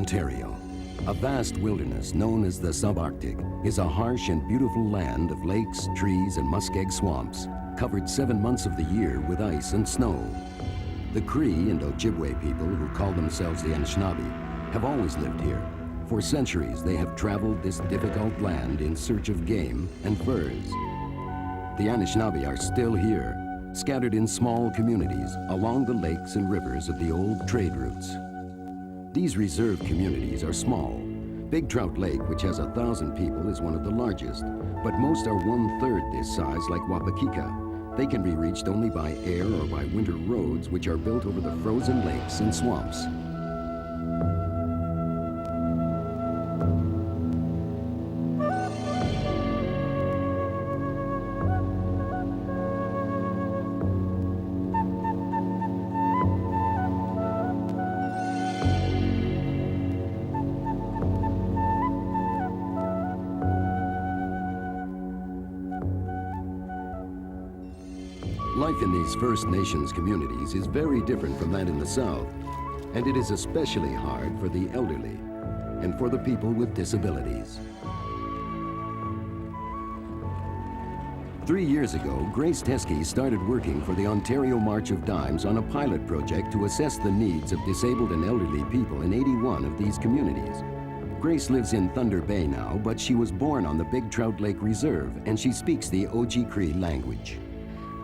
Ontario. A vast wilderness known as the subarctic is a harsh and beautiful land of lakes, trees, and muskeg swamps, covered 7 months of the year with ice and snow. The Cree and Ojibwe people, who call themselves the Anishinaabe, have always lived here. For centuries, they have traveled this difficult land in search of game and furs. The Anishinaabe are still here, scattered in small communities along the lakes and rivers of the old trade routes. These reserve communities are small. Big Trout Lake, which has 1,000 people, is one of the largest, but most are 1/3 this size, like Wapakika. They can be reached only by air or by winter roads, which are built over the frozen lakes and swamps. Life in these First Nations communities is very different from that in the South, and it is especially hard for the elderly and for the people with disabilities. 3 years ago, Grace Teskey started working for the Ontario March of Dimes on a pilot project to assess the needs of disabled and elderly people in 81 of these communities. Grace lives in Thunder Bay now, but she was born on the Big Trout Lake Reserve, and she speaks the Oji-Cree language.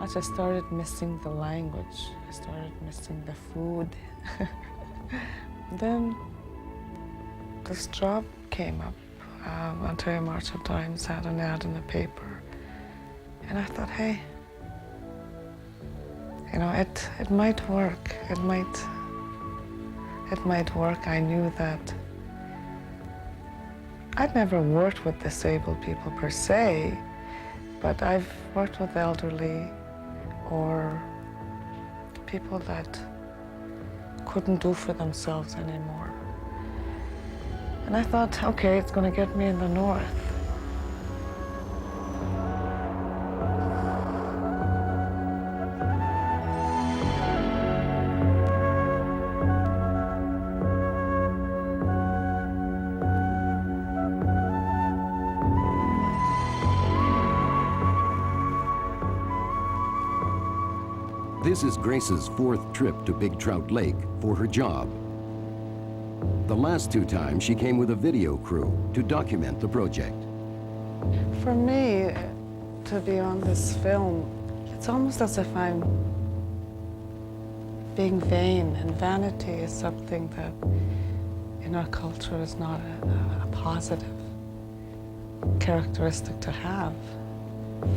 I just started missing the language. I started missing the food. Then this job came up. Ontario March of Dimes had an ad in the paper. And I thought, hey, you know, it might work. It might work. I knew that I'd never worked with disabled people per se, but I've worked with elderly or people that couldn't do for themselves anymore. And I thought, okay, it's going to get me in the north. This is Grace's 4th trip to Big Trout Lake for her job. The last 2 times she came with a video crew to document the project. For me, to be on this film, it's almost as if I'm being vain, and vanity is something that in our culture is not a positive characteristic to have.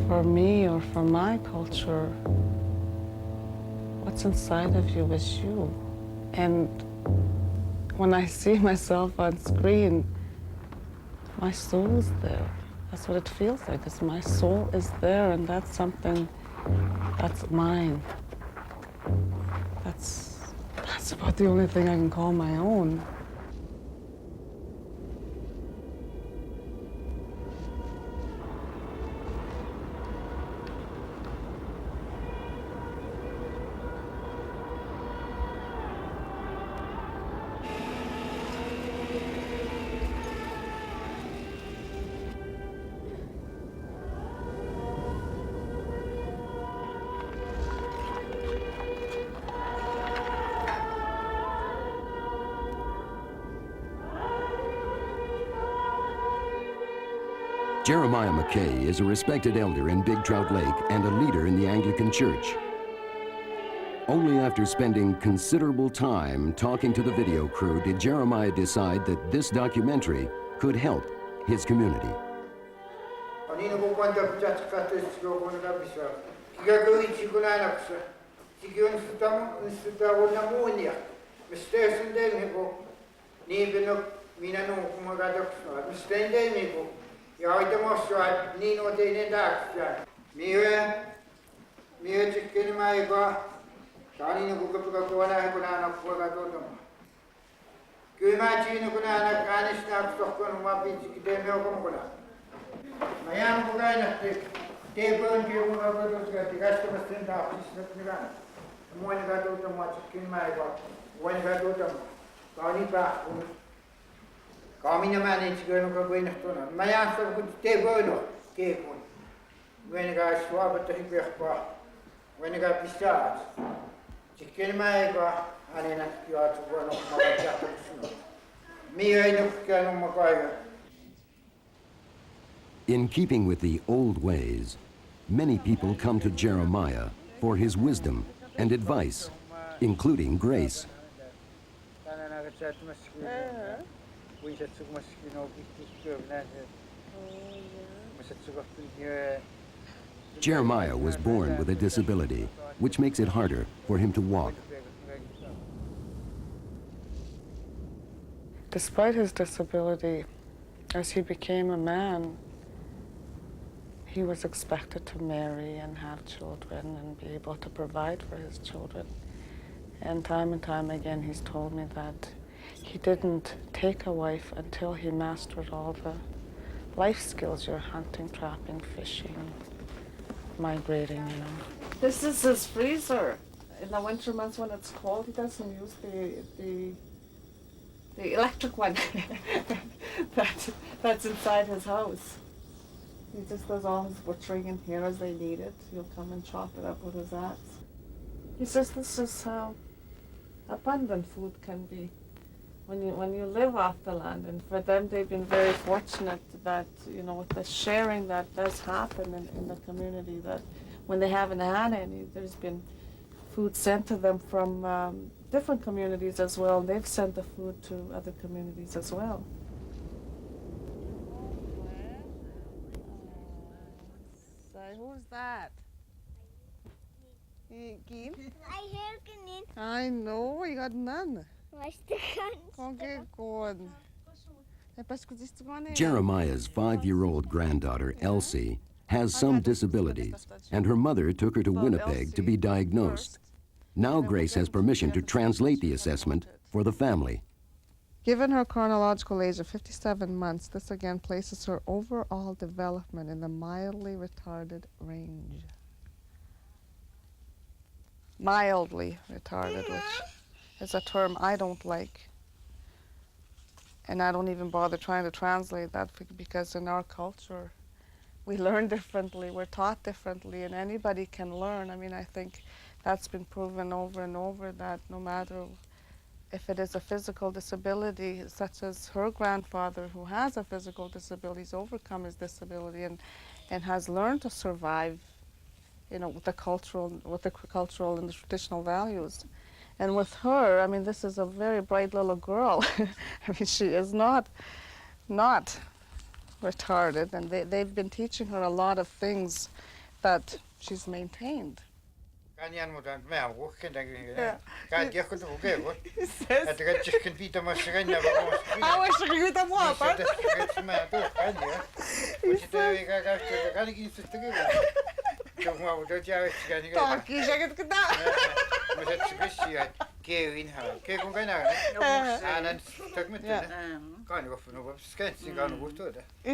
For me or for my culture, what's inside of you is you. And when I see myself on screen, my soul's there. That's what it feels like, is my soul is there, and that's something that's mine. That's about the only thing I can call my own. Jeremiah McKay is a respected elder in Big Trout Lake and a leader in the Anglican Church. Only after spending considerable time talking to the video crew did Jeremiah decide that this documentary could help his community. Ja ite mossa niin otin taakse. Mie tikkin maika. Tani niinku kuka kun aina kuka tuota. Kyllä mä siinä kun aina äänestää tohkon mä pitsi teemme okomukona. Mä jään kun ainatte teepön kun katsottiin kastamasta sen taakse mitä. Muin katsotaan mä tikkin maika. Voin katsotaan. Kauni pähkun. Kamina mani tsigano ka gwena tona. Maya so ku te bono ke kun. Gwena ga swaba te hikwa. Gwena ga pisat. Tsikene mai ka anena ki atu bono ma ja tu suno. Mi ai no ka no ma ka. In keeping with the old ways, many people come to Jeremiah for his wisdom and advice, including grace. Jeremiah was born with a disability, which makes it harder for him to walk. Despite his disability, as he became a man, he was expected to marry and have children and be able to provide for his children. And time again, he's told me that he didn't take a wife until he mastered all the life skills, your hunting, trapping, fishing, migrating, you know. This is his freezer. In the winter months when it's cold, he doesn't use the electric one that's inside his house. He just does all his butchering in here as they need it. He'll come and chop it up with his axe. He says this is how abundant food can be when you live off the land. And for them, they've been very fortunate that, you know, with the sharing that does happen in the community, that when they haven't had any, there's been food sent to them from different communities as well. And they've sent the food to other communities as well. Who's that? Geen? I know, you got none. Okay, good. Jeremiah's 5-year-old granddaughter, Elsie, has some disabilities, and her mother took her to Winnipeg to be diagnosed. Now Grace has permission to translate the assessment for the family. Given her chronological age of 57 months, this again places her overall development in the mildly retarded range. Mildly retarded, which is a term I don't like. And I don't even bother trying to translate that because in our culture, we learn differently, we're taught differently, and anybody can learn. I mean, I think that's been proven over and over that no matter if it is a physical disability, such as her grandfather who has a physical disability, he's overcome his disability and has learned to survive, you know, with the cultural and the traditional values. And with her, I mean, this is a very bright little girl. I mean, she is not retarded, and they've been teaching her a lot of things that she's maintained. He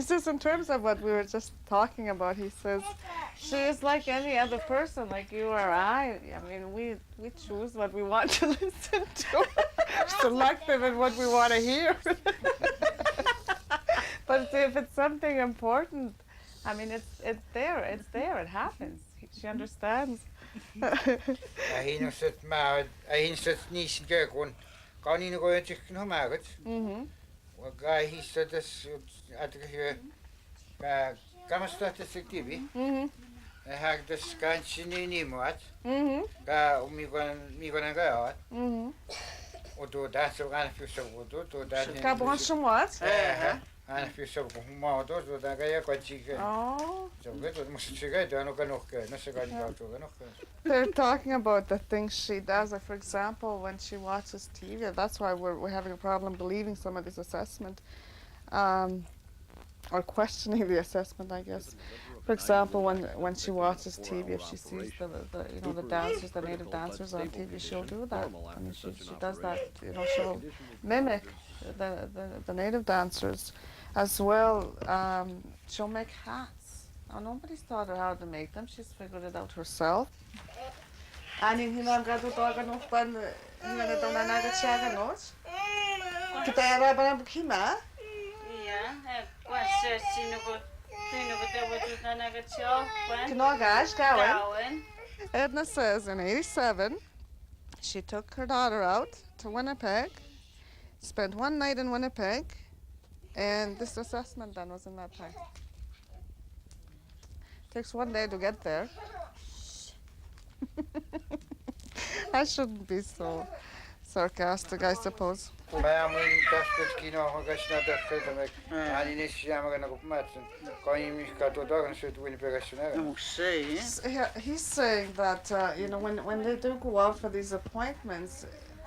says, in terms of what we were just talking about, he says, she is like any other person, like you or I. I mean, we choose what we want to listen to, selective in what we want to hear. But if it's something important, I mean, it's there, it happens. She understands. They're talking about the things she does. Like, for example, when she watches TV, that's why we're having a problem believing some of this assessment, or questioning the assessment, I guess. For example, when she watches TV, if she sees the dancers, the native dancers on TV, she'll do that. I mean, she does that. You know, she'll mimic the native dancers. As well, she'll make hats. Now, nobody's taught her how to make them. She's figured it out herself. Edna says in 87, she took her daughter out to Winnipeg, spent one night in Winnipeg, and this assessment done was in that time. Takes one day to get there. I shouldn't be so sarcastic, I suppose. He's saying that you know, when they do go out for these appointments,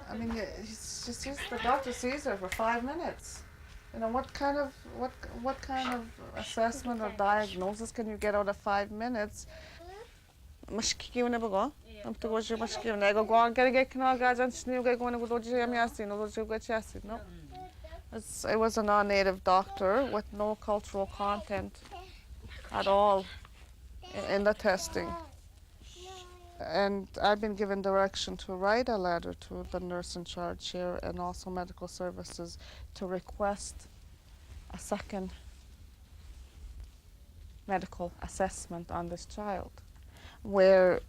I mean, the doctor sees her for 5 minutes. You know, what kind of assessment or diagnosis can you get out of 5 minutes? No. It was a non-native doctor with no cultural content at all in the testing. And I've been given direction to write a letter to the nurse in charge here and also medical services to request a second medical assessment on this child, where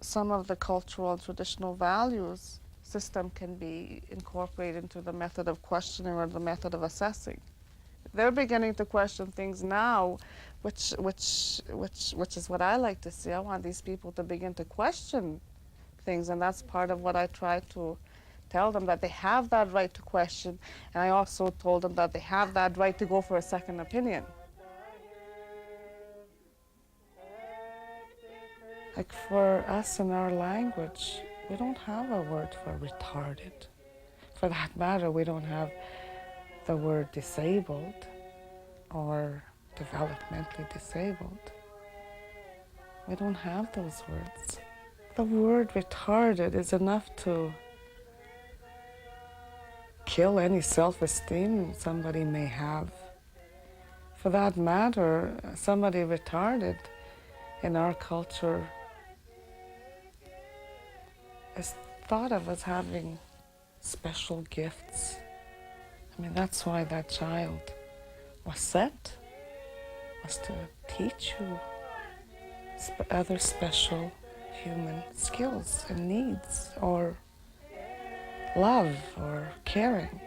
some of the cultural and traditional values system can be incorporated into the method of questioning or the method of assessing. They're beginning to question things now, which is what I like to see. I want these people to begin to question things, and that's part of what I try to tell them, that they have that right to question, and I also told them that they have that right to go for a second opinion. Like for us in our language, we don't have a word for retarded. For that matter, we don't have the word disabled or developmentally disabled. We don't have those words. The word retarded is enough to kill any self-esteem somebody may have. For that matter, somebody retarded in our culture is thought of as having special gifts. I mean, that's why that child was sent, was to teach you other special human skills and needs, or love, or caring.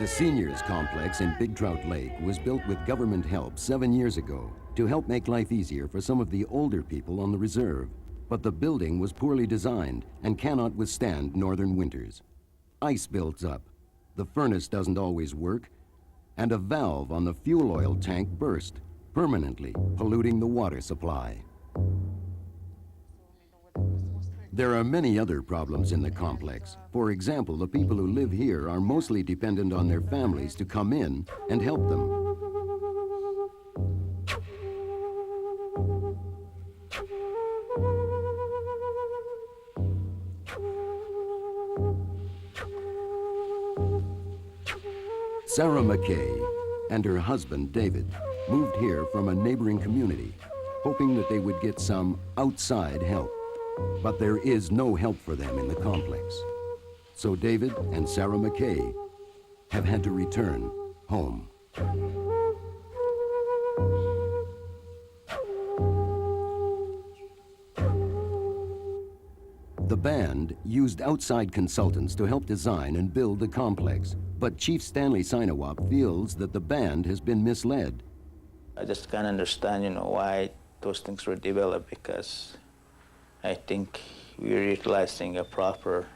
The Seniors Complex in Big Trout Lake was built with government help 7 years ago to help make life easier for some of the older people on the reserve. But the building was poorly designed and cannot withstand northern winters. Ice builds up, the furnace doesn't always work, and a valve on the fuel oil tank burst, permanently polluting the water supply. There are many other problems in the complex. For example, the people who live here are mostly dependent on their families to come in and help them. Sarah McKay and her husband, David, moved here from a neighboring community, hoping that they would get some outside help. But there is no help for them in the complex. So David and Sarah McKay have had to return home. The band used outside consultants to help design and build the complex, but Chief Stanley Sinawap feels that the band has been misled. I just can't understand, why those things were developed, because I think we're utilizing a proper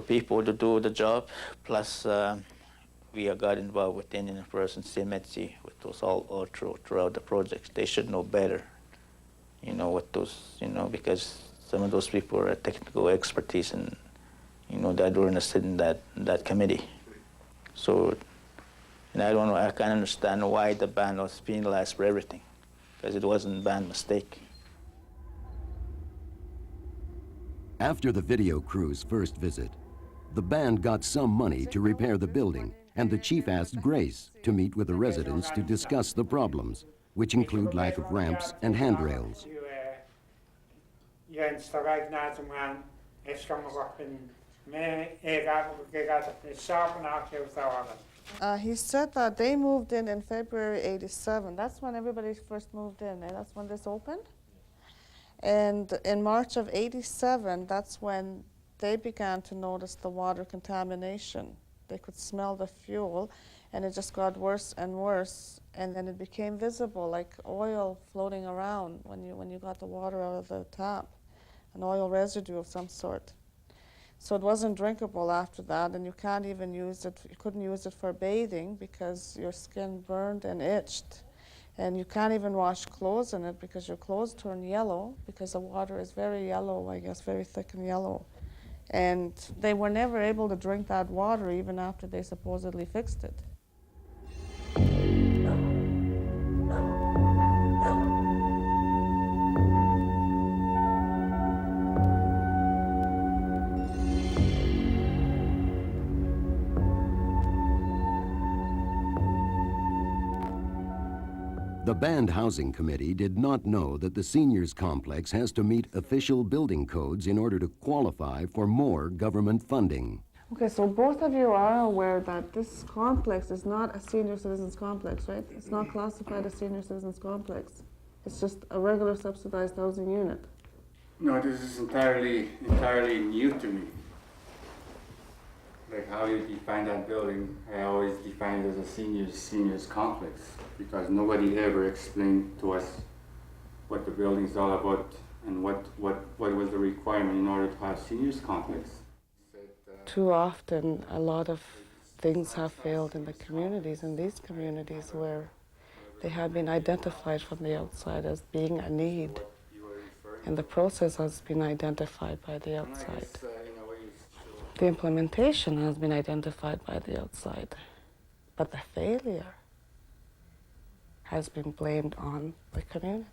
people to do the job. Plus, we got involved with Indian First and CMHC with those all throughout the projects. They should know better, what those, because some of those people are technical expertise and, that were interested in that committee. So, and I don't know, I can't understand why the band was penalized for everything, because it wasn't a band mistake. After the video crew's first visit, the band got some money to repair the building, and the chief asked Grace to meet with the residents to discuss the problems, which include lack of ramps and handrails. He said that they moved in February '87. That's when everybody first moved in, and that's when this opened. And in March of '87, that's when they began to notice the water contamination. They could smell the fuel, and it just got worse and worse. And then it became visible, like oil floating around when you got the water out of the tap, an oil residue of some sort. So it wasn't drinkable after that, and you can't even use it. You couldn't use it for bathing because your skin burned and itched. And you can't even wash clothes in it because your clothes turn yellow because the water is very yellow, I guess, very thick and yellow. And they were never able to drink that water even after they supposedly fixed it. The Band Housing Committee did not know that the seniors complex has to meet official building codes in order to qualify for more government funding. Okay, so both of you are aware that this complex is not a senior citizens complex, right? It's not classified as senior citizens complex. It's just a regular subsidized housing unit. No, this is entirely new to me. Like how you define that building, I always defined it as a seniors complex because nobody ever explained to us what the building's all about and what was the requirement in order to have seniors complex. Too often, a lot of things have failed in the communities, in these communities where they have been identified from the outside as being a need, and the process has been identified by the outside. The implementation has been identified by the outside, but the failure has been blamed on the community.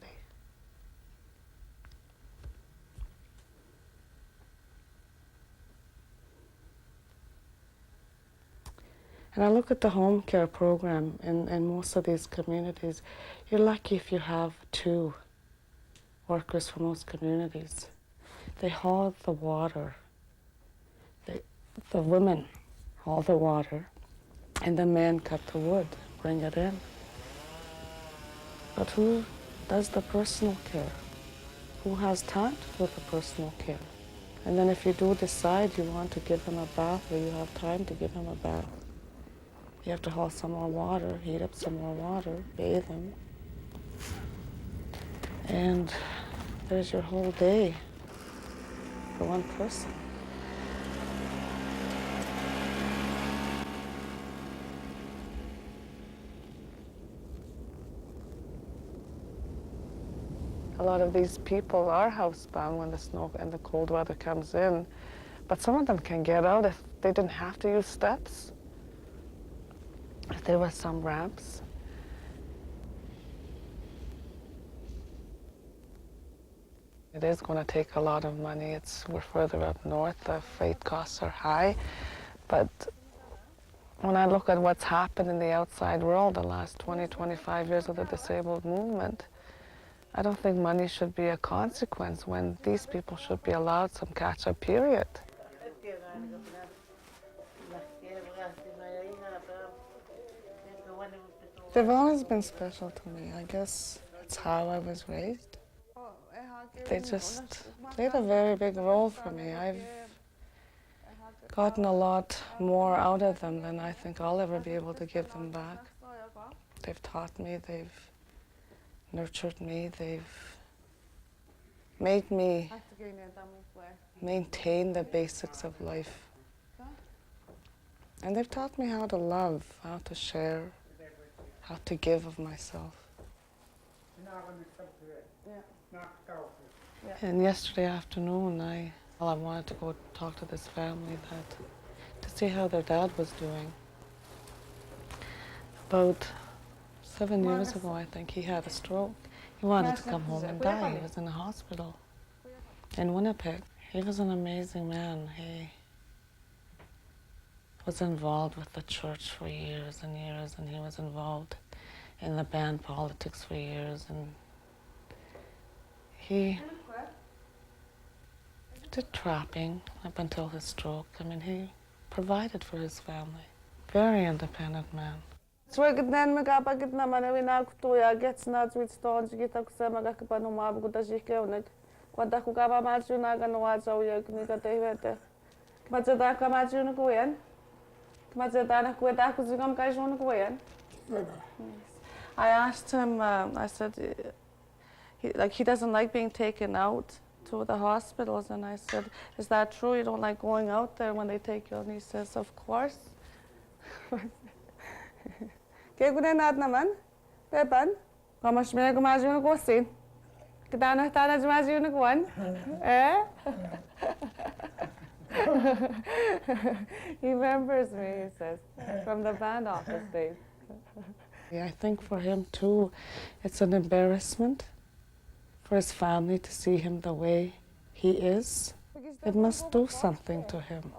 And I look at the home care program in most of these communities. You're lucky if you have 2 workers from most communities. They haul the water. The women haul the water, and the men cut the wood, bring it in. But who does the personal care? Who has time to do the personal care? And then if you do decide you want to give him a bath or you have time to give him a bath, you have to haul some more water, heat up some more water, bathe him. And there's your whole day for one person. A lot of these people are housebound when the snow and the cold weather comes in, but some of them can get out if they didn't have to use steps. If there were some ramps. It is going to take a lot of money. We're further up north, the freight costs are high, but when I look at what's happened in the outside world the last 20, 25 years of the disabled movement, I don't think money should be a consequence when these people should be allowed some catch-up period. They've always been special to me. I guess it's how I was raised. They just played a very big role for me. I've gotten a lot more out of them than I think I'll ever be able to give them back. They've taught me, they've nurtured me, they've made me maintain the basics of life. And they've taught me how to love, how to share, how to give of myself. And yesterday afternoon, I wanted to go talk to this family to see how their dad was doing. About 7 years ago, I think, he had a stroke. He wanted to come home and die. He was in a hospital in Winnipeg. He was an amazing man. He was involved with the church for years and years, and he was involved in the band politics for years, and he did trapping up until his stroke. I mean, he provided for his family. Very independent man. Swagit nan magapagit naman ay winagtuya gets not with stones kita ko sa magakapan humabog da si keunig. Kwanta ko ka mamatsu na ganawa sa uyag ni ka tehwete. Kmatsada ka matsu na kuyan. Kmatsada na kuya ko sigam ka na kuyan. I asked him, I said, he doesn't like being taken out to the hospitals, and I said, is that true? You don't like going out there when they take you? And he says, of course. Kaya naat naman, Pepan, kamas may nagumasi yung kusin. Kita na jumasi yung kuwan, eh? He remembers me, he says, from the band office days. I think for him too, it's an embarrassment for his family to see him the way he is. It must do something to him.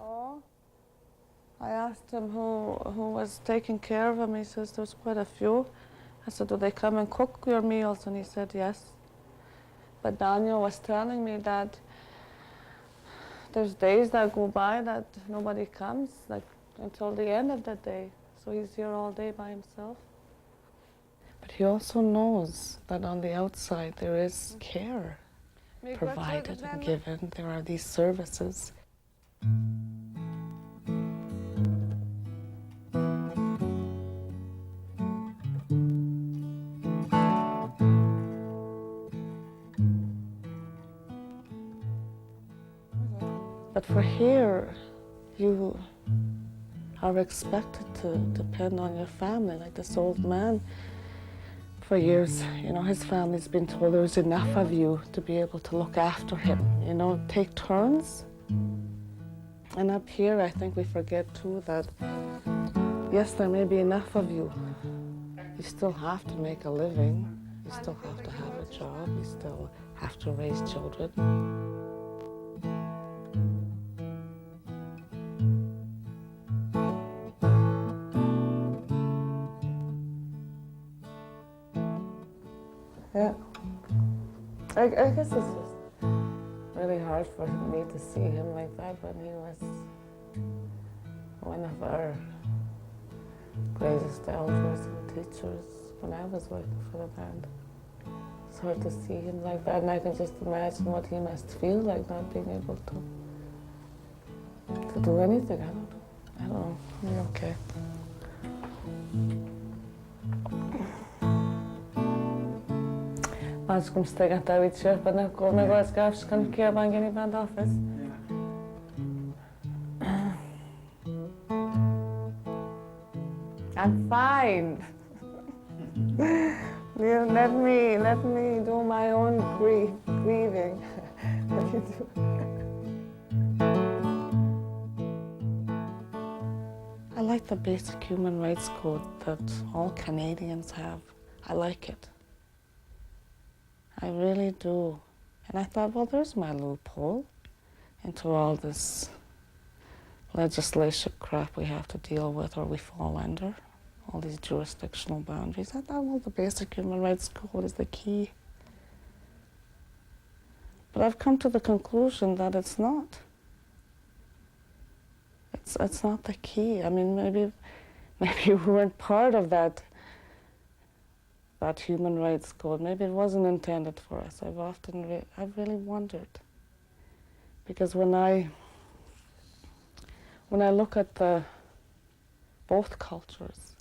I asked him who was taking care of him. He says there's quite a few. I said, do they come and cook your meals? And he said yes. But Daniel was telling me that there's days that go by that nobody comes, like until the end of the day. So he's here all day by himself. But he also knows that on the outside there is care provided and given. There are these services. But for here, you are expected to depend on your family. Like this old man, for years, you know, his family's been told there's enough of you to be able to look after him, you know, take turns. And up here, I think we forget too that, yes, there may be enough of you. You still have to make a living. You still have to have a job. You still have to raise children. Yeah. I guess it's just really hard for me to see him like that when he was one of our greatest elders and teachers when I was working for the band. It's hard to see him like that, and I can just imagine what he must feel like not being able to do anything. I don't know. You're okay. Mas como se tenha estado a dizer para como agora se calhar ficando que é bem any band office. I'm fine. Let me do my own grieving. What you do? I like the basic human rights code that all Canadians have. I like it. I really do. And I thought, well, there's my loophole into all this legislation crap we have to deal with or we fall under, all these jurisdictional boundaries. I thought, well, the basic human rights code is the key. But I've come to the conclusion that it's not. It's not the key. I mean, maybe we weren't part of that human rights code. Maybe it wasn't intended for us. I've really wondered. Because when I look at both cultures,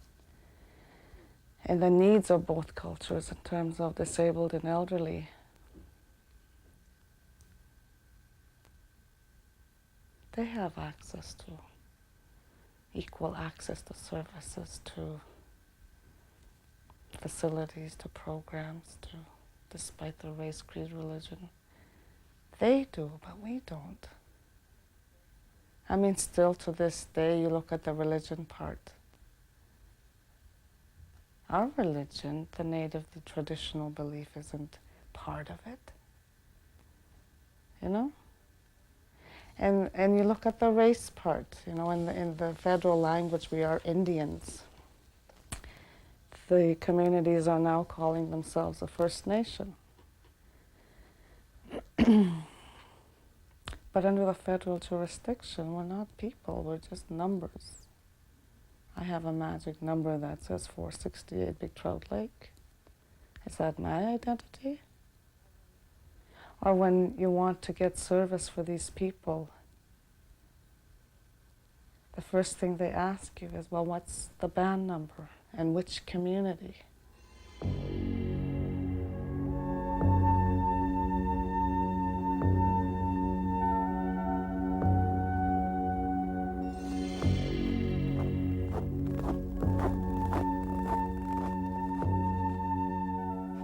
and the needs of both cultures in terms of disabled and elderly. They have access to equal access to services, to facilities, to programs, to, despite their race, creed, religion. They do, but we don't. I mean, still to this day, you look at the religion part. Our religion, the native, the traditional belief isn't part of it. You know? And you look at the race part, you know, in the federal language, we are Indians. The communities are now calling themselves a First Nation. But under the federal jurisdiction, we're not people, we're just numbers. I have a magic number that says 468 Big Trout Lake. Is that my identity? Or when you want to get service for these people, the first thing they ask you is, well, what's the band number and which community?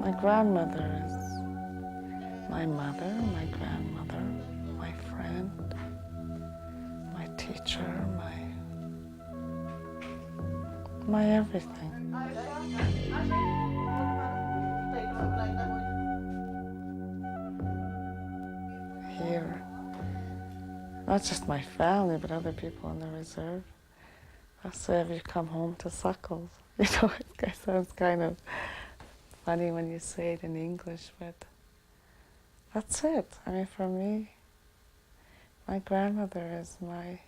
My grandmother is my mother, my grandmother, my friend, my teacher, my everything. Here, not just my family, but other people in the reserve. I'll say, have you come home to Suckles? You know, it sounds kind of funny when you say it in English, but that's it. I mean, for me, my grandmother is my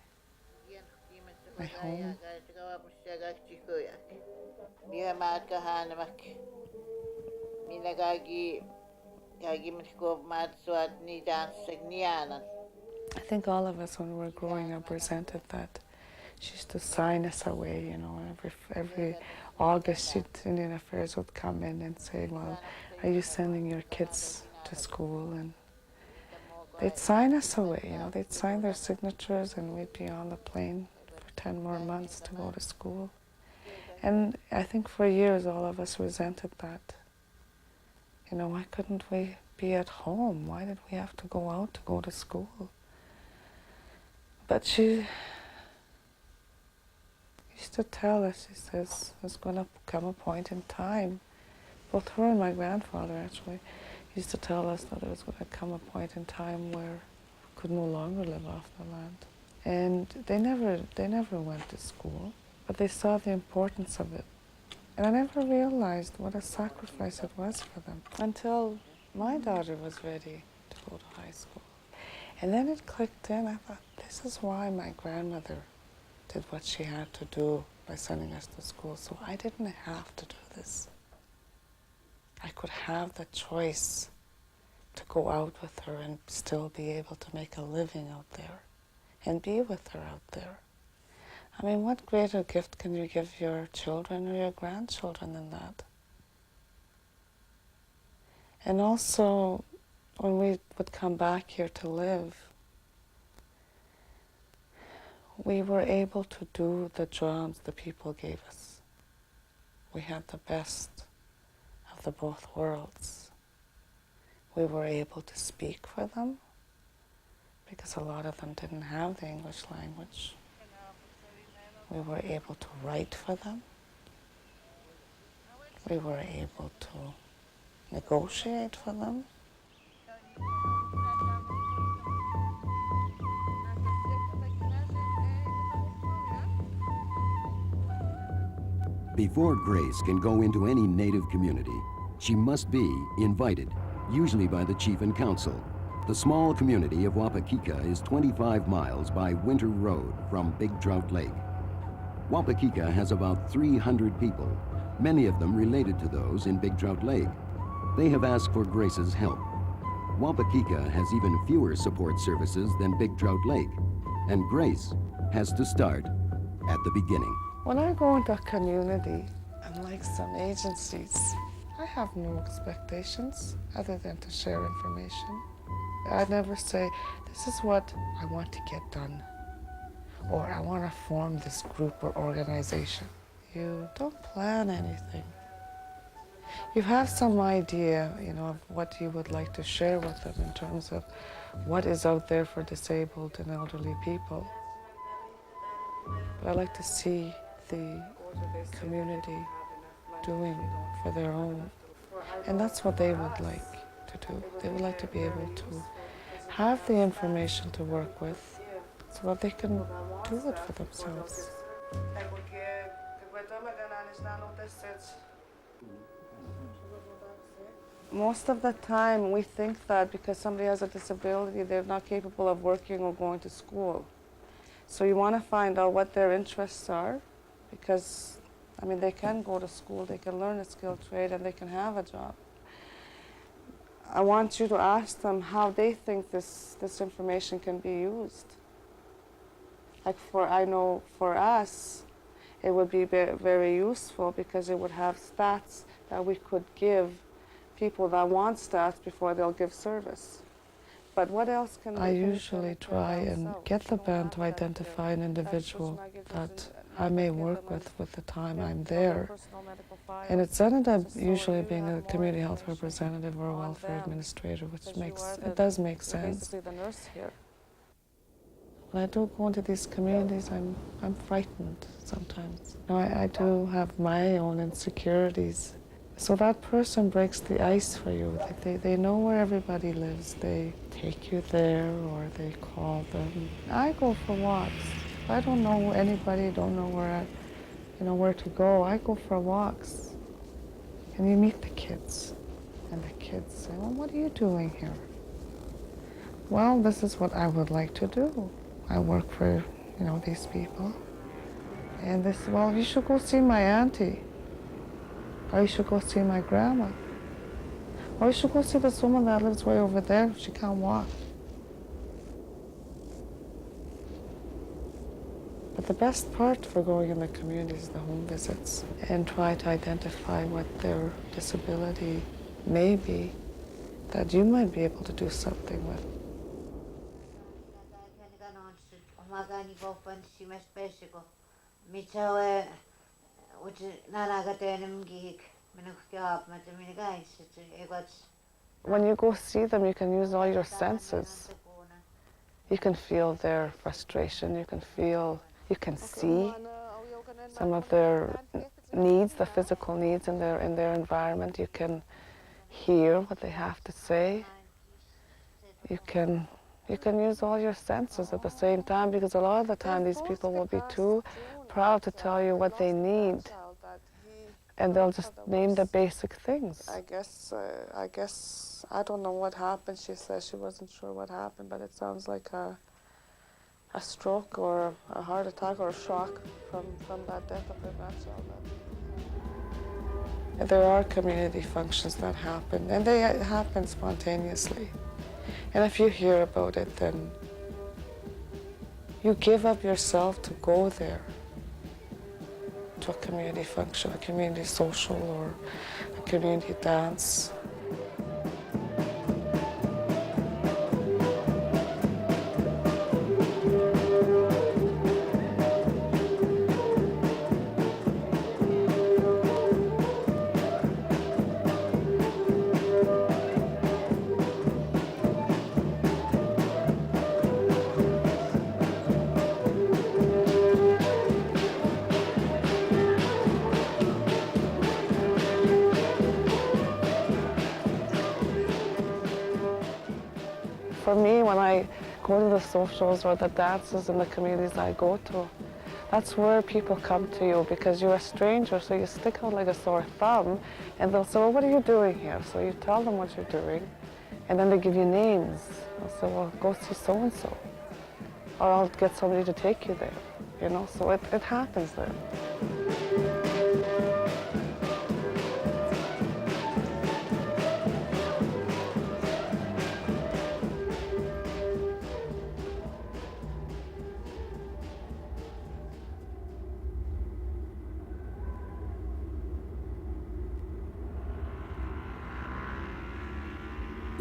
home. I think all of us, when we were growing up, resented that. She used to sign us away, you know, every August, Indian Affairs would come in and say, well, are you sending your kids to school? And they'd sign us away, you know, they'd sign their signatures and we'd be on the plane for 10 more months to go to school. And I think for years all of us resented that. You know, why couldn't we be at home? Why did we have to go out to go to school? But she used to tell us, she says, there's going to come a point in time, both her and my grandfather actually, used to tell us that there was going to come a point in time where we could no longer live off the land. And they never went to school, but they saw the importance of it. And I never realized what a sacrifice it was for them until my daughter was ready to go to high school. And then it clicked in, I thought, this is why my grandmother did what she had to do by sending us to school, so I didn't have to do this. I could have the choice to go out with her and still be able to make a living out there and be with her out there. I mean, what greater gift can you give your children or your grandchildren than that? And also, when we would come back here to live, we were able to do the jobs the people gave us. We had the best of the both worlds. We were able to speak for them because a lot of them didn't have the English language. We were able to write for them. We were able to negotiate for them. Before Grace can go into any Native community, she must be invited, usually by the chief and council. The small community of Wapakika is 25 miles by Winter Road from Big Trout Lake. Wapakika has about 300 people, many of them related to those in Big Trout Lake. They have asked for Grace's help. Wapakika has even fewer support services than Big Trout Lake, and Grace has to start at the beginning. When I go into a community, Unlike some agencies, I have no expectations other than to share information. I never say, this is what I want to get done, or I want to form this group or organization. You don't plan anything. You have some idea, of what you would like to share with them in terms of what is out there for disabled and elderly people. But I like to see the community doing for their own. And that's what they would like to do. They would like to be able to have the information to work with so that they can do it for themselves. Most of the time we think that because somebody has a disability, they're not capable of working or going to school. So you want to find out what their interests are, because they can go to school, they can learn a skilled trade, and they can have a job. I want you to ask them how they think this information can be used. I know for us, it would be very useful because it would have stats that we could give people that want stats before they'll give service. But what else can I usually try and get the band to identify an individual that I may work with the time I'm there. And it's ended up usually being a community health representative or a welfare administrator, which does make sense. When I do go into these communities, I'm frightened sometimes. I do have my own insecurities. So that person breaks the ice for you. They know where everybody lives. They take you there or they call them. I go for walks. If I don't know anybody, don't know where to go, I go for walks. And you meet the kids. And the kids say, well, what are you doing here? Well, this is what I would like to do. I work for, these people. And they say, well, you should go see my auntie. Or you should go see my grandma. Or you should go see this woman that lives way over there. She can't walk. But the best part for going in the community is the home visits and try to identify what their disability may be that you might be able to do something with. When you go see them, you can use all your senses. You can feel their frustration, you can see some of their needs, the physical needs in their environment. You can hear what they have to say. You can use all your senses at the same time, because a lot of the time these people will be too proud to tell you what they need, and they'll just name the basic things. I guess I don't know what happened. She says she wasn't sure what happened, but it sounds like a stroke or a heart attack or a shock from that death of her grandchild. There are community functions that happen, and they happen spontaneously. And if you hear about it, then you give up yourself to go there to a community function, a community social, or a community dance. For me, when I go to the socials or the dances in the communities I go to, that's where people come to you, because you're a stranger, so you stick out like a sore thumb, and they'll say, well, what are you doing here? So you tell them what you're doing, and then they give you names. They'll say, well, go see so-and-so, or I'll get somebody to take you there, so it happens there.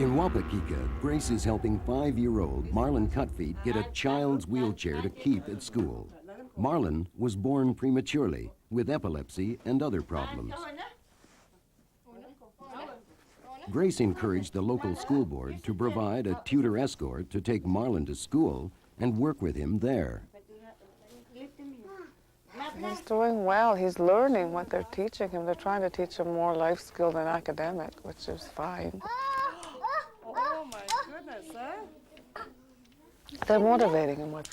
In Wapakika, Grace is helping 5-year-old Marlon Cutfeet get a child's wheelchair to keep at school. Marlon was born prematurely with epilepsy and other problems. Grace encouraged the local school board to provide a tutor escort to take Marlon to school and work with him there. He's doing well. He's learning what they're teaching him. They're trying to teach him more life skill than academic, which is fine. Oh my goodness, huh? They're motivating him with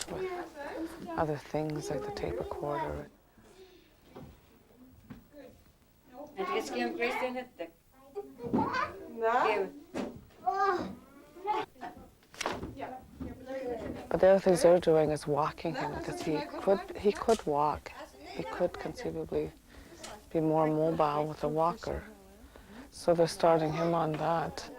other things like the tape recorder. But the other things they're doing is walking him because he could walk. He could conceivably be more mobile with a walker. So they're starting him on that.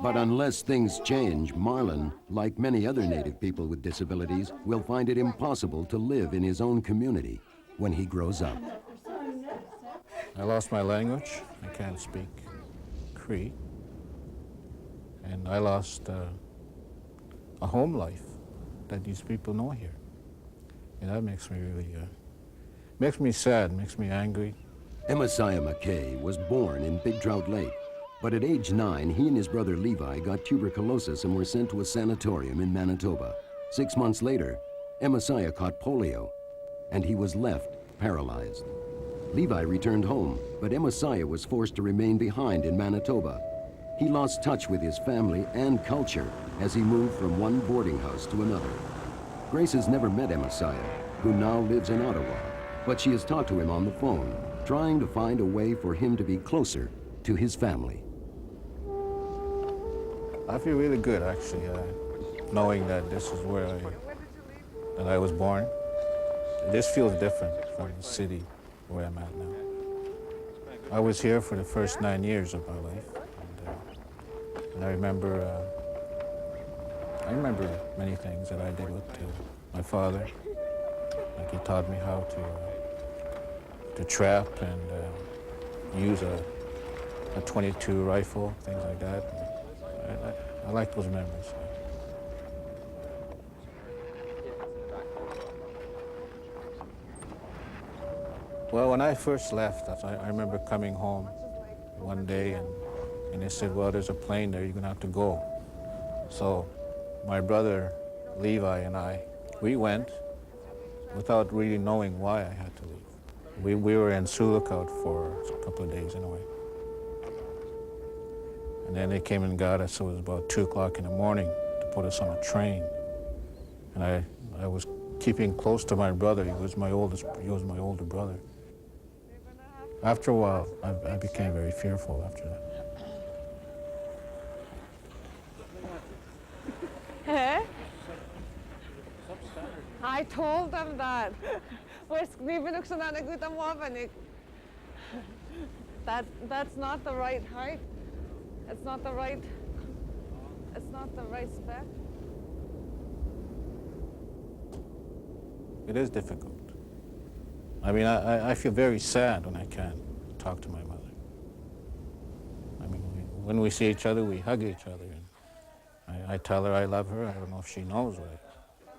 But unless things change, Marlon, like many other Native people with disabilities, will find it impossible to live in his own community when he grows up. I lost my language. I can't speak Cree. And I lost a home life that these people know here. And that makes me really, makes me sad, makes me angry. Emasiah McKay was born in Big Trout Lake, but at age 9, he and his brother Levi got tuberculosis and were sent to a sanatorium in Manitoba. 6 months later, Emasiah caught polio, and he was left paralyzed. Levi returned home, but Emasiah was forced to remain behind in Manitoba. He lost touch with his family and culture as he moved from one boarding house to another. Grace has never met Emasiah, who now lives in Ottawa, but she has talked to him on the phone, trying to find a way for him to be closer to his family. I feel really good, actually, knowing that this is where I was born. This feels different from the city where I'm at now. I was here for the first 9 years of my life, and I remember many things that I did with my father. Like he taught me how to trap and use a .22 rifle, things like that. I like those memories. Well, when I first left, I remember coming home one day and they said, well, there's a plane there, you're gonna have to go. So my brother Levi and we went without really knowing why I had to leave. We were in Sioux Lookout for a couple of days anyway. And then they came and got us. It was about 2 o'clock in the morning to put us on a train. And I was keeping close to my brother. He was my older brother. After a while, I became very fearful after that. Hey? I told them that. That's not the right height. It's not the right spec. It is difficult. I mean, I feel very sad when I can't talk to my mother. I mean, when we see each other, we hug each other. And I tell her I love her. I don't know if she knows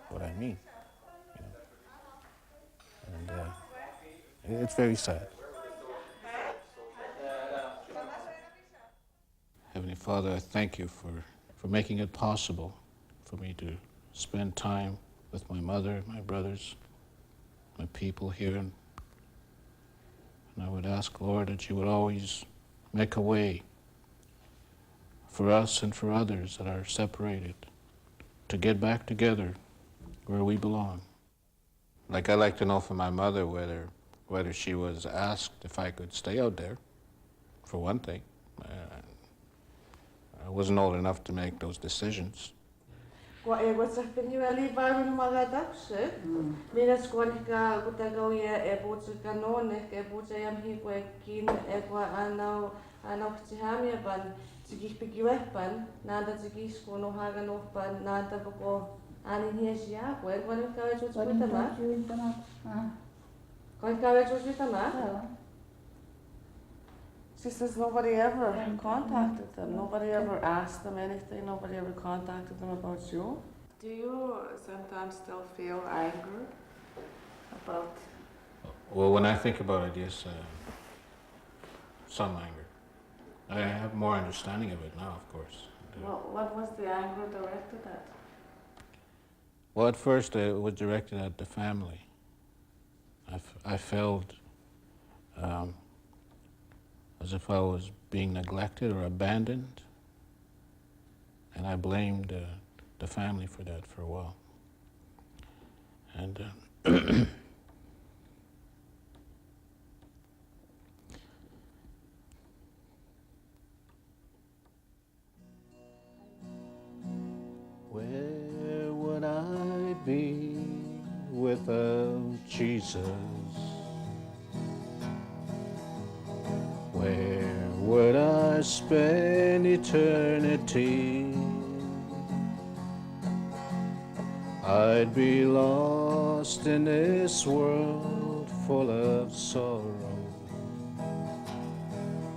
what I mean. You know? And it's very sad. Heavenly Father, I thank you for making it possible for me to spend time with my mother, my brothers, my people here. And I would ask, Lord, that you would always make a way for us and for others that are separated to get back together where we belong. Like I'd like to know from my mother whether she was asked if I could stay out there, for one thing. I wasn't old enough to make those decisions. Kwa e wasa pinua li vai no magadakse. Mira skonika kutagawia e butsu kanone ke butsu yam hi kwa kin e kwa anau ptihami ban tigi pikiwepan nada tigi skono haga no pan nada boko ani hiesia kwa e kwa ni kawe tutsu tama. Kwa kawe tutsu tama. She says nobody ever contacted them. Nobody ever asked them anything. Nobody ever contacted them about you. Do you sometimes still feel anger about? Well, when I think about it, yes, some anger. I have more understanding of it now, of course. Well, what was the anger directed at? Well, at first it was directed at the family. I felt as if I was being neglected or abandoned, and I blamed the family for that for a while. And where would I be without Jesus? Where would I spend eternity? I'd be lost in this world full of sorrow.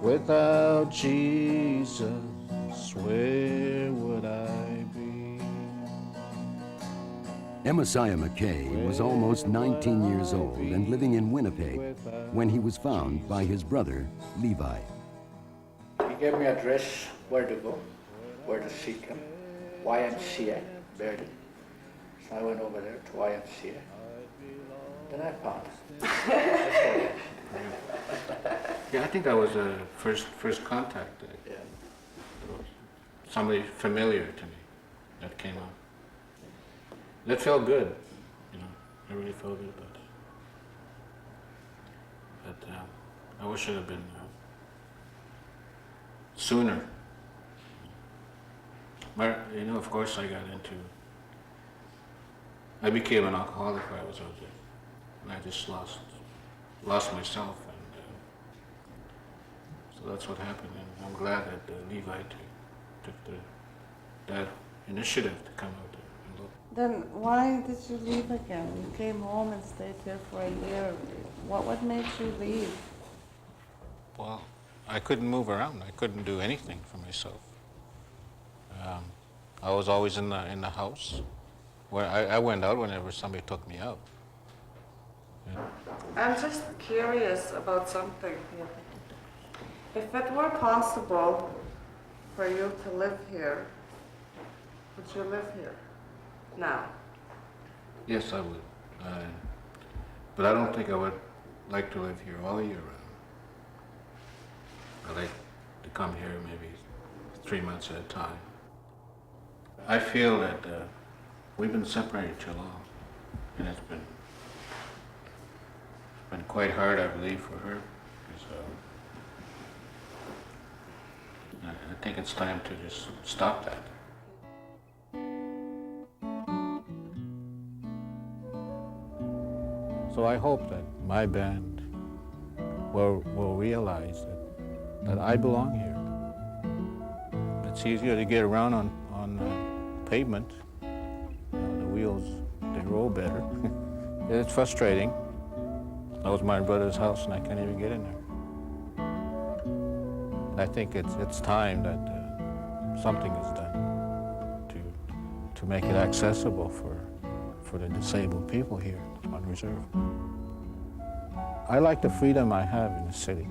Without Jesus, where would I be? Amosiah McKay was almost 19 years old and living in Winnipeg when he was found by his brother, Levi. He gave me address, where to go, where to seek him, YMCA, Verdi. So I went over there to YMCA. Then I found him. Yeah, I think that was the first contact. Yeah. Somebody familiar to me that came up. That felt good, you know. I really felt good about that. But I wish it had been sooner. But, you know, of course I became an alcoholic when I was out there. And I just lost myself. And so that's what happened. And I'm glad that Levi took that initiative to come out there and look. Then why did you leave again? You came home and stayed here for a year. What made you leave? Well, I couldn't move around. I couldn't do anything for myself. I was always in the house. Where I went out whenever somebody took me out. Yeah. I'm just curious about something. If it were possible for you to live here, would you live here now? Yes, I would. But I don't think I would like to live here all year round. I like to come here maybe 3 months at a time. I feel that we've been separated too long, and it's been quite hard, I believe, for her. I think it's time to just stop that. So I hope that my band will realize that I belong here. It's easier to get around on pavement. The wheels, they roll better. It's frustrating. That was my brother's house and I can't even get in there. And I think it's time that something is done to make it accessible for the disabled people here on Reserve. I like the freedom I have in the city,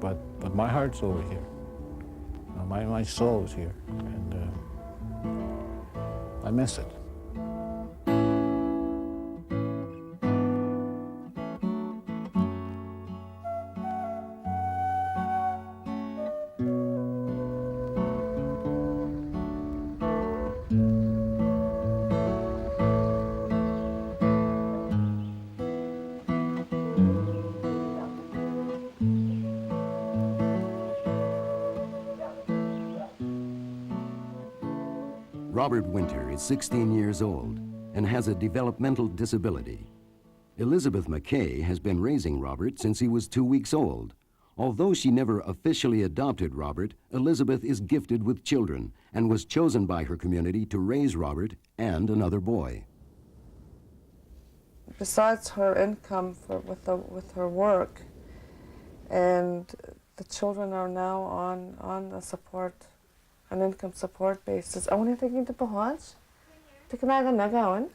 but my heart's over here. My soul is here, and I miss it. Robert Winter is 16 years old and has a developmental disability. Elizabeth McKay has been raising Robert since he was 2 weeks old. Although she never officially adopted Robert, Elizabeth is gifted with children and was chosen by her community to raise Robert and another boy. Besides her income with her work and the children are now on a support, an income support basis. I want to take into Bahaj. Take an aga nagawan.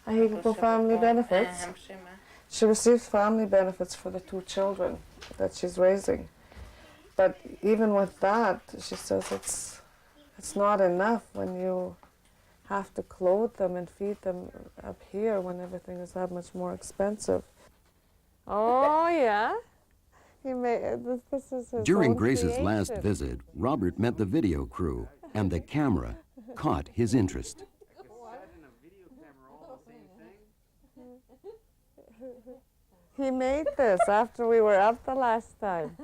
I have family benefits. She receives family benefits for the 2 children that she's raising. But even with that, she says it's not enough when you have to clothe them and feed them up here when everything is that much more expensive. Oh, yeah? This is his During own Grace's last creation. visit, Robert met the video crew, and the camera caught his interest. He made this after we were up the last time.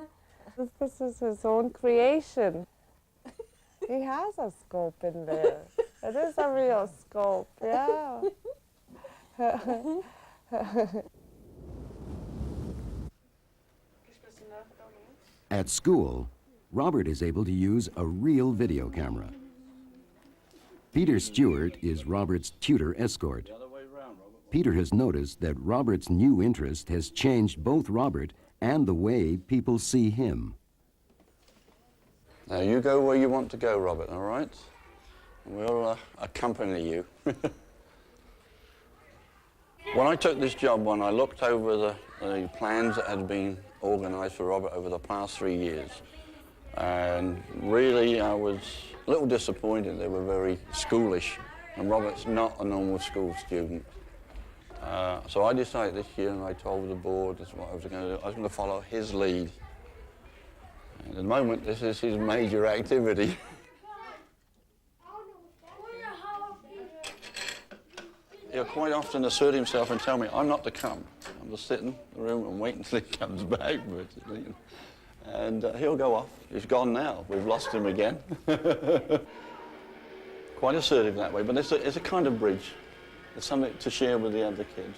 This is his own creation. He has a scope in there. It is a real scope, yeah. At school, Robert is able to use a real video camera. Peter Stewart is Robert's tutor escort. Peter has noticed that Robert's new interest has changed both Robert and the way people see him. Now you go where you want to go, Robert, all right? We'll accompany you. When I took this job on, I looked over the plans that had been organised for Robert over the past 3 years. And really, I was a little disappointed. They were very schoolish, and Robert's not a normal school student. So I decided this year, and I told the board this is what I was going to do. I was going to follow his lead. And at the moment, this is his major activity. He'll quite often assert himself and tell me, I'm not to come. I'm to sit in the room and wait until he comes back. And he'll go off. He's gone now. We've lost him again. Quite assertive that way, but it's a kind of bridge. It's something to share with the other kids.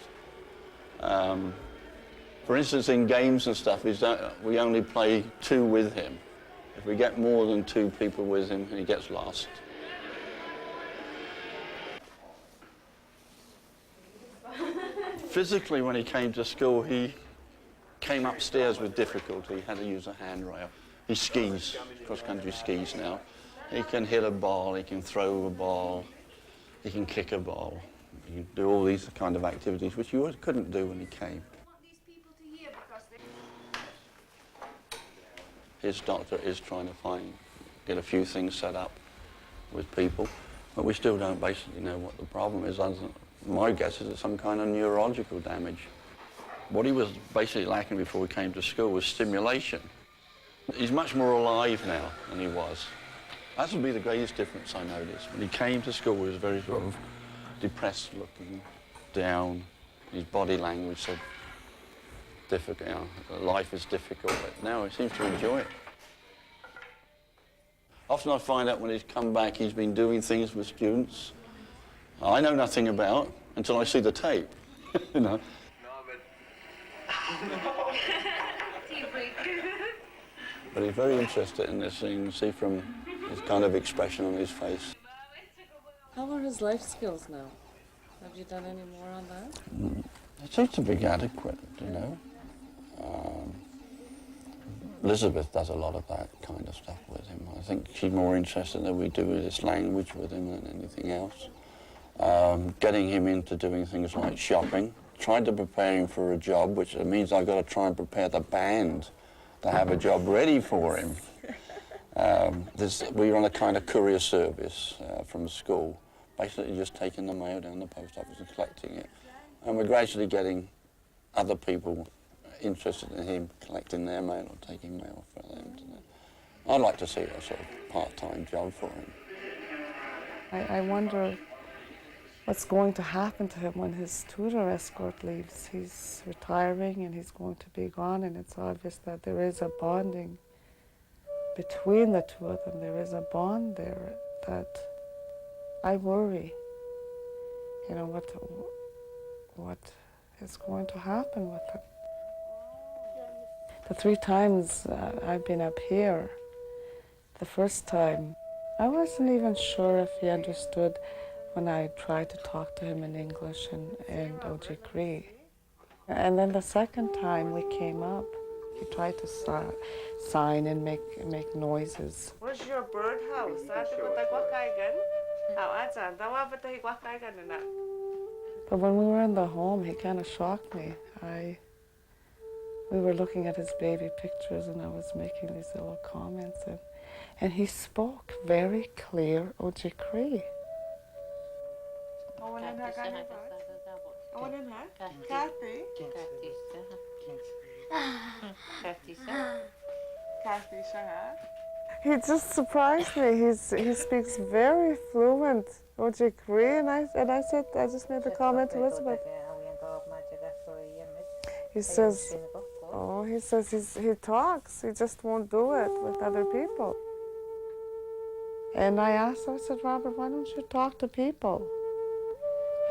For instance, in games and stuff, is that we only play 2 with him. If we get more than 2 people with him, he gets lost. Physically, when he came to school, he came upstairs with difficulty. He had to use a handrail. He skis, cross-country skis now. He can hit a ball, he can throw a ball, he can kick a ball. He can do all these kind of activities, which you couldn't do when he came. His doctor is trying to get a few things set up with people, but we still don't basically know what the problem is. My guess is it's some kind of neurological damage. What he was basically lacking before we came to school was stimulation. He's much more alive now than he was. That would be the greatest difference I noticed. When he came to school, he was very sort of depressed looking, down. His body language said, difficult, life is difficult, but now he seems to enjoy it. Often I find out when he's come back, he's been doing things with students I know nothing about until I see the tape, you know. But he's very interested in this thing, you see from his kind of expression on his face. How are his life skills now? Have you done any more on that? It seems to be adequate, you know. Elizabeth does a lot of that kind of stuff with him. I think she's more interested than we do with this language with him than anything else. Getting him into doing things like shopping. Tried to prepare him for a job, which means I've got to try and prepare the band to have a job ready for him. We run a kind of courier service from school, basically just taking the mail down the post office and collecting it. And we're gradually getting other people interested in him collecting their mail or taking mail for them. I'd like to see a sort of part-time job for him. I wonder what's going to happen to him when his tutor escort leaves. He's retiring and he's going to be gone, and it's obvious that there is a bonding between the two of them. There is a bond there that I worry, you know, what is going to happen with him. The 3 times I've been up here, the first time, I wasn't even sure if he understood when I tried to talk to him in English and Ojibwe. And then the second time we came up, He tried to sign and make noises. Where's your birdhouse? But when we were in the home, he kind of shocked me. We were looking at his baby pictures, and I was making these little comments, and he spoke very clear Ojibwe. He just surprised me. He speaks very fluent Ojibwe, and I said, I just made the comment to Elizabeth. He says, he talks. He just won't do it with other people. And I asked him, I said, Robert, why don't you talk to people?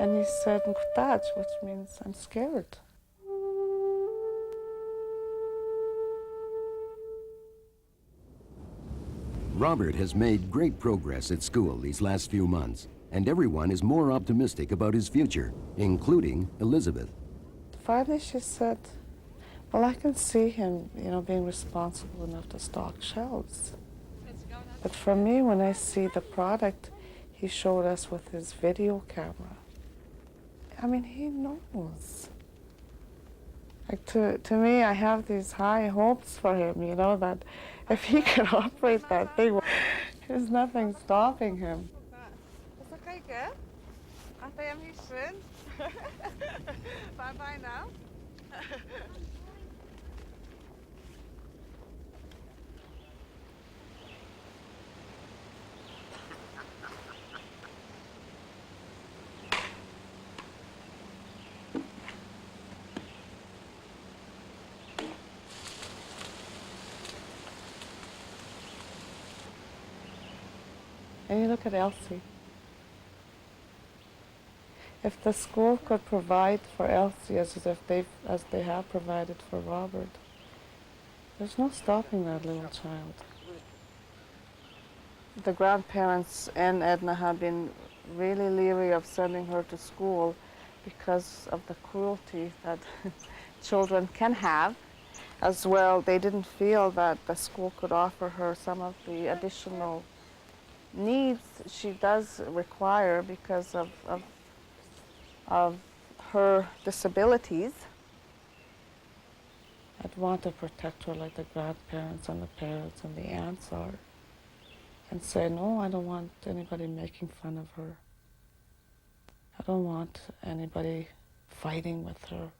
And he said, Nkutach, which means I'm scared. Robert has made great progress at school these last few months, and everyone is more optimistic about his future, including Elizabeth. Finally, she said, well, I can see him, being responsible enough to stock shelves. But for me, when I see the product he showed us with his video camera, I mean, he knows. Like to me, I have these high hopes for him, that if he can operate that thing, there's nothing stopping him. Bye-bye now. And you look at Elsie. If the school could provide for Elsie as they have provided for Robert, there's no stopping that little child. The grandparents and Edna have been really leery of sending her to school because of the cruelty that children can have. As well, they didn't feel that the school could offer her some of the additional needs she does require because of her disabilities. I'd want to protect her like the grandparents and the parents and the aunts are, and say, no, I don't want anybody making fun of her. I don't want anybody fighting with her,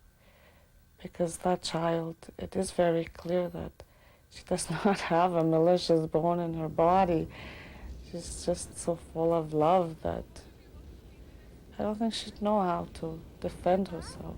because that child, it is very clear that she does not have a malicious bone in her body. She's just so full of love that I don't think she'd know how to defend herself.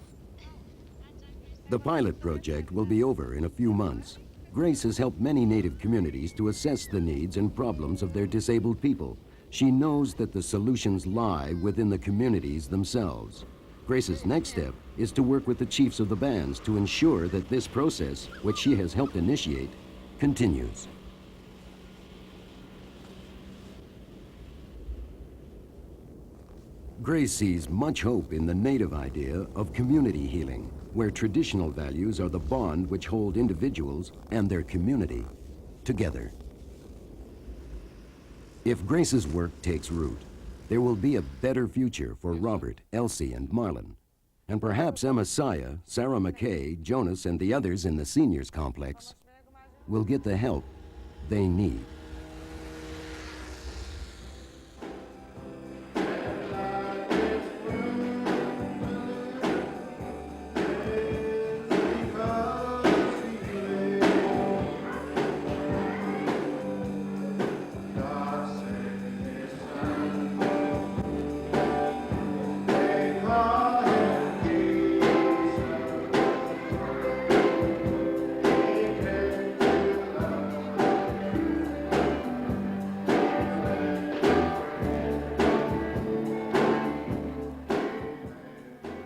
The pilot project will be over in a few months. Grace has helped many Native communities to assess the needs and problems of their disabled people. She knows that the solutions lie within the communities themselves. Grace's next step is to work with the chiefs of the bands to ensure that this process, which she has helped initiate, continues. Grace sees much hope in the Native idea of community healing, where traditional values are the bond which hold individuals and their community together. If Grace's work takes root, there will be a better future for Robert, Elsie, and Marlon. And perhaps Emma Saya, Sarah McKay, Jonas, and the others in the seniors complex will get the help they need.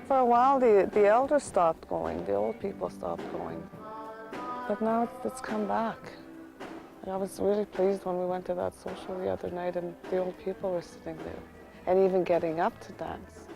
For a while, the elders stopped going, the old people stopped going. But now it's come back. I was really pleased when we went to that social the other night and the old people were sitting there and even getting up to dance.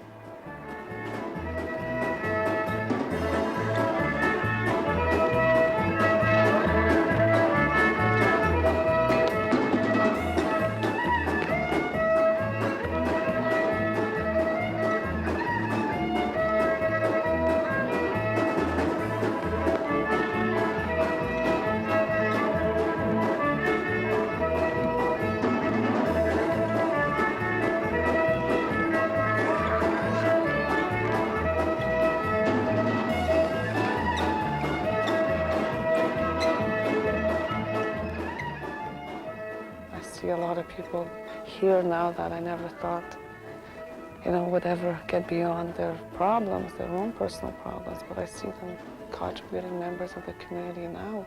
see a lot of people here now that I never thought, would ever get beyond their problems, their own personal problems, but I see them contributing members of the community now.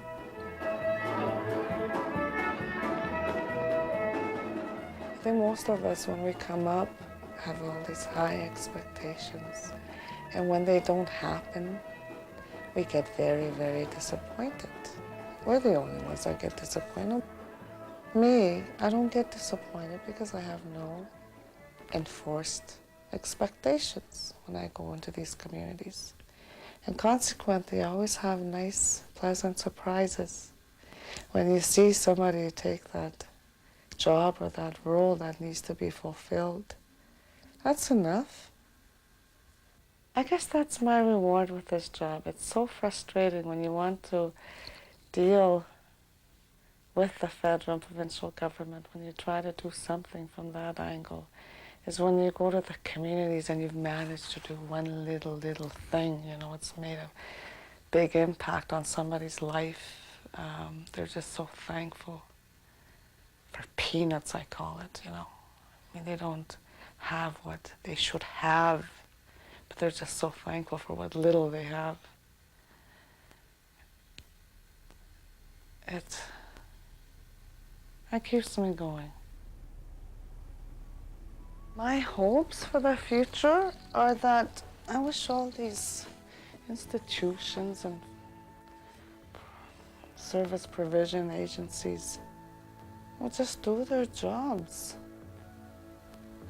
I think most of us, when we come up, have all these high expectations, and when they don't happen, we get very, very disappointed. We're the only ones that get disappointed. Me, I don't get disappointed because I have no enforced expectations when I go into these communities. And consequently, I always have nice, pleasant surprises. When you see somebody take that job or that role that needs to be fulfilled, that's enough. I guess that's my reward with this job. It's so frustrating when you want to deal with the federal and provincial government, when you try to do something from that angle, is when you go to the communities and you've managed to do one little thing, it's made a big impact on somebody's life. They're just so thankful for peanuts, I call it, I mean, they don't have what they should have, but they're just so thankful for what little they have. That keeps me going. My hopes for the future are that I wish all these institutions and service provision agencies would just do their jobs.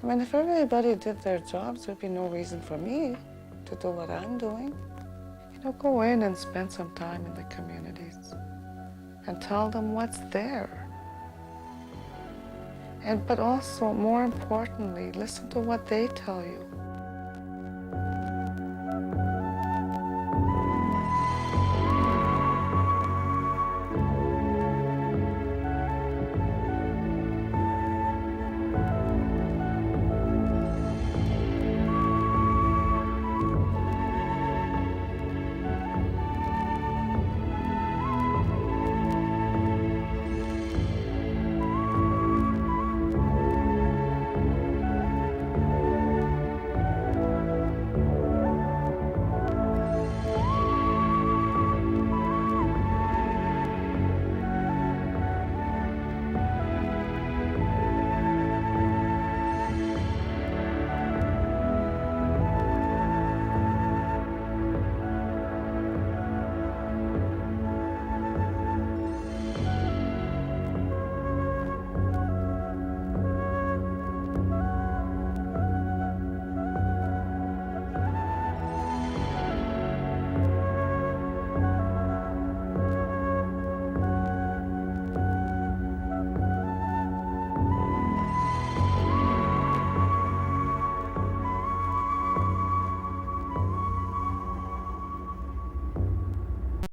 I mean, if everybody did their jobs, there'd be no reason for me to do what I'm doing. Go in and spend some time in the communities and tell them what's there. But also, more importantly, listen to what they tell you.